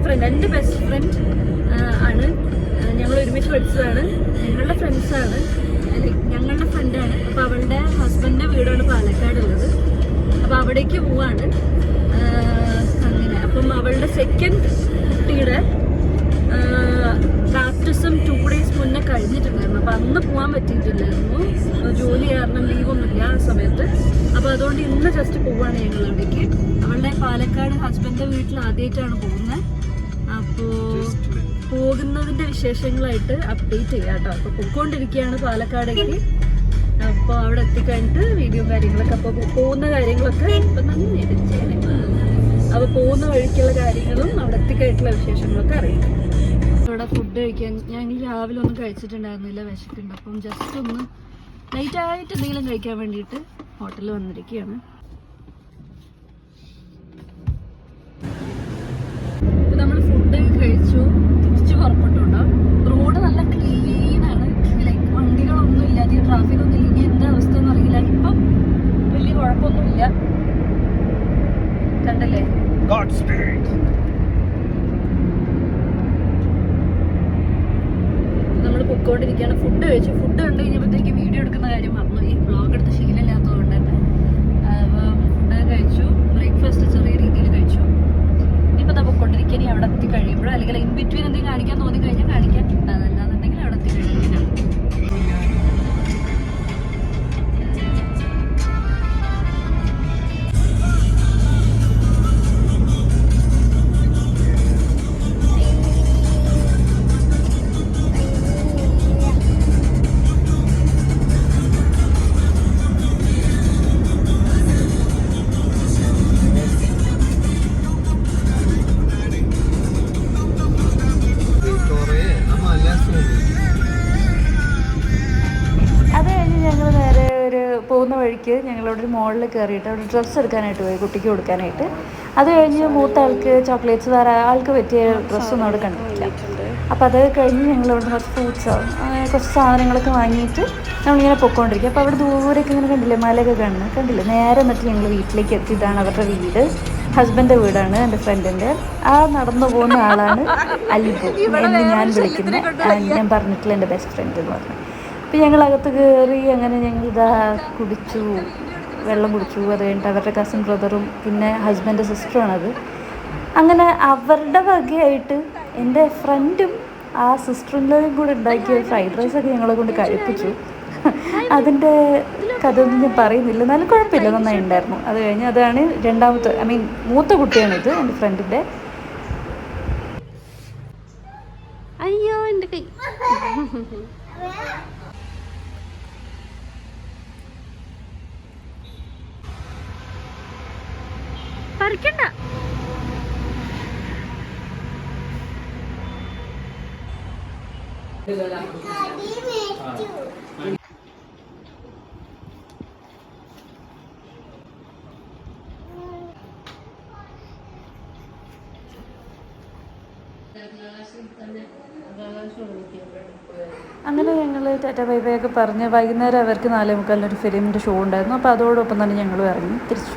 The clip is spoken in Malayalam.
ഫ്രണ്ട്, എൻ്റെ ബെസ്റ്റ് ഫ്രണ്ട് ആണ്. ഞങ്ങൾ ഒരുമിച്ച് പഠിച്ചതാണ്. ഞങ്ങളുടെ ഫ്രണ്ട്സാണ്, ഞങ്ങളുടെ ഫ്രണ്ടാണ്. അപ്പോൾ അവളുടെ ഹസ്ബൻഡിൻ്റെ വീടാണ് പാലക്കാടുള്ളത്. അപ്പോൾ അവിടേക്ക് പോവാണ് അങ്ങനെ. അപ്പം അവളുടെ സെക്കൻഡ് കുട്ടിയുടെ ബാപ്റ്റിസം 2 days മുന്നേ കഴിഞ്ഞിട്ടുണ്ടായിരുന്നു. അപ്പോൾ അന്ന് പോകാൻ പറ്റിയിട്ടില്ലായിരുന്നു, ജോലി കാരണം ലീവൊന്നുമില്ല ആ സമയത്ത്. അപ്പോൾ അതുകൊണ്ട് ഇന്ന് ജസ്റ്റ് പോവാണ് ഞങ്ങൾ അവിടേക്ക്. അവളുടെ പാലക്കാട് ഹസ്ബൻഡിൻ്റെ വീട്ടിൽ ആദ്യമായിട്ടാണ് പോകുന്നത്. അപ്പോൾ പോകുന്നതിൻ്റെ വിശേഷങ്ങളായിട്ട് അപ്ഡേറ്റ് ചെയ്യാം കേട്ടോ. അപ്പോൾ പോയിക്കൊണ്ടിരിക്കുകയാണ് പാലക്കാടേക്ക്. അപ്പോൾ അവിടെ എത്തിക്കഴിഞ്ഞിട്ട് വീഡിയോ കാര്യങ്ങളൊക്കെ, അപ്പോൾ പോകുന്ന കാര്യങ്ങളൊക്കെ ഇപ്പം തന്നെ എടുത്തേനെ. അപ്പോൾ പോകുന്ന വഴിക്കുള്ള കാര്യങ്ങളും അവിടെ എത്തിക്കഴിഞ്ഞിട്ടുള്ള വിശേഷങ്ങളൊക്കെ അറിയാം. ഇവിടെ ഫുഡ് കഴിക്കാൻ ഞാൻ രാവിലെ ഒന്നും കഴിച്ചിട്ടുണ്ടായിരുന്നില്ല, വിശക്കുണ്ട്. അപ്പം ജസ്റ്റ് ഒന്ന് ലൈറ്റായിട്ട് എന്തെങ്കിലും കഴിക്കാൻ വേണ്ടിയിട്ട് ഹോട്ടലിൽ വന്നിരിക്കുകയാണ്. നമ്മൾ ഫുഡ് കഴിച്ചു, തിരിച്ച് പുറപ്പെട്ടുണ്ടോ. റോഡ് നല്ല ക്ലീനാണ്, ലൈക്ക് വണ്ടികളൊന്നും ഇല്ല, അധികം ട്രാഫിക് ഒന്നും ഇല്ല. എന്താ അവസ്ഥ എന്ന് അറിയില്ല. ഇപ്പം വലിയ കുഴപ്പമൊന്നുമില്ല, കണ്ടല്ലേ. നമ്മൾ പൊയ്ക്കൊണ്ടിരിക്കുകയാണ്. ഫുഡ് കഴിച്ചു. ഫുഡ് കണ്ടു കഴിഞ്ഞപ്പോഴത്തേക്ക് വീഡിയോ എടുക്കുന്ന കാര്യം മറന്നു. ഈ വ്ളോഗ് എടുത്ത് ശീലമില്ലാത്തതുകൊണ്ട് തന്നെ. ഫുഡ് കഴിച്ചു, ബ്രേക്ക്ഫാസ്റ്റ് ചെറിയ രീതിയിൽ കഴിച്ചു. ഇനിയിപ്പോൾ നമ്മൾ പൊയ്ക്കൊണ്ടിരിക്കുക. ഇനി അവിടെ എത്തി കഴിയുമ്പോഴോ അല്ലെങ്കിൽ ഇൻ ബിറ്റ്വീൻ എന്തെങ്കിലും കാണിക്കാൻ തോന്നി കഴിഞ്ഞാൽ കാണിക്കാൻ, അതല്ലാന്നുണ്ടെങ്കിൽ അവിടെ എത്തി കഴിയുമ്പോഴാണ്. പോകുന്ന വഴിക്ക് ഞങ്ങളവിടെ ഒരു മോളിൽ കയറിയിട്ട് അവിടെ ഡ്രസ്സ് എടുക്കാനായിട്ട് പോയി, കുട്ടിക്ക് കൊടുക്കാനായിട്ട്. അത് കഴിഞ്ഞ് മൂത്ത ആൾക്ക് ചോക്ലേറ്റ്സ്, വേറെ ആൾക്ക് പറ്റിയ ഡ്രസ്സൊന്നും അവിടെ കണ്ടിട്ടില്ല. അപ്പോൾ അത് കഴിഞ്ഞ് ഞങ്ങളവിടെ കുറച്ച് ഫ്രൂട്ട്സോ കുറച്ച് സാധനങ്ങളൊക്കെ വാങ്ങിയിട്ട് നമ്മളിങ്ങനെ പൊയ്ക്കൊണ്ടിരിക്കും. അപ്പോൾ അവിടെ ദൂരേക്ക് ഇങ്ങനെ കണ്ടില്ലേ, മലയൊക്കെ കണ്ടില്ലേ. നേരെ എന്നിട്ട് ഞങ്ങൾ വീട്ടിലേക്ക് എത്തി. ഇതാണ് അവരുടെ വീട്, ഹസ്ബൻഡിൻ്റെ വീടാണ്, എൻ്റെ ഫ്രണ്ടിൻ്റെ. ആ നടന്നു പോകുന്ന ആളാണ് അലിബു എന്ന് ഞാൻ വിളിക്കുന്നത്. ഞാൻ പറഞ്ഞിട്ടില്ല എൻ്റെ ബെസ്റ്റ് ഫ്രണ്ട് എന്ന് പറഞ്ഞു. അപ്പോൾ ഞങ്ങൾ അകത്ത് കയറി. അങ്ങനെ ഞങ്ങളിതാ കുടിച്ചു, വെള്ളം കുടിച്ചു. അത് കഴിഞ്ഞിട്ട് അവരുടെ കസിൻ ബ്രദറും പിന്നെ ഹസ്ബൻഡ് സിസ്റ്ററുമാണത്. അങ്ങനെ അവരുടെ വകയായിട്ട് എൻ്റെ ഫ്രണ്ടും ആ സിസ്റ്ററിൻ്റെയും കൂടെ ഉണ്ടാക്കിയ ഫ്രൈഡ് റൈസൊക്കെ ഞങ്ങളെ കൊണ്ട് കഴിപ്പിച്ചു. അതിൻ്റെ കഥ ഒന്നും ഞാൻ പറയുന്നില്ല, എന്നാലും കുഴപ്പമില്ല, നന്നായി ഉണ്ടായിരുന്നു. അത് കഴിഞ്ഞ് അതാണ് രണ്ടാമത്തെ, മൂത്ത കുട്ടിയാണിത് എൻ്റെ ഫ്രണ്ടിൻ്റെ. അയ്യോ എൻ്റെ കൈ പറിക്കണ്ട. അങ്ങനെ ഞങ്ങൾ ടാറ്റ ബൈ ബൈ ഒക്കെ പറഞ്ഞ് വൈകുന്നേരം അവർക്ക് 4:45 ഒരു ഫിലിമിൻ്റെ ഷോ ഉണ്ടായിരുന്നു. അപ്പോൾ അതോടൊപ്പം തന്നെ ഞങ്ങൾ ഇറങ്ങി തിരിച്ചു.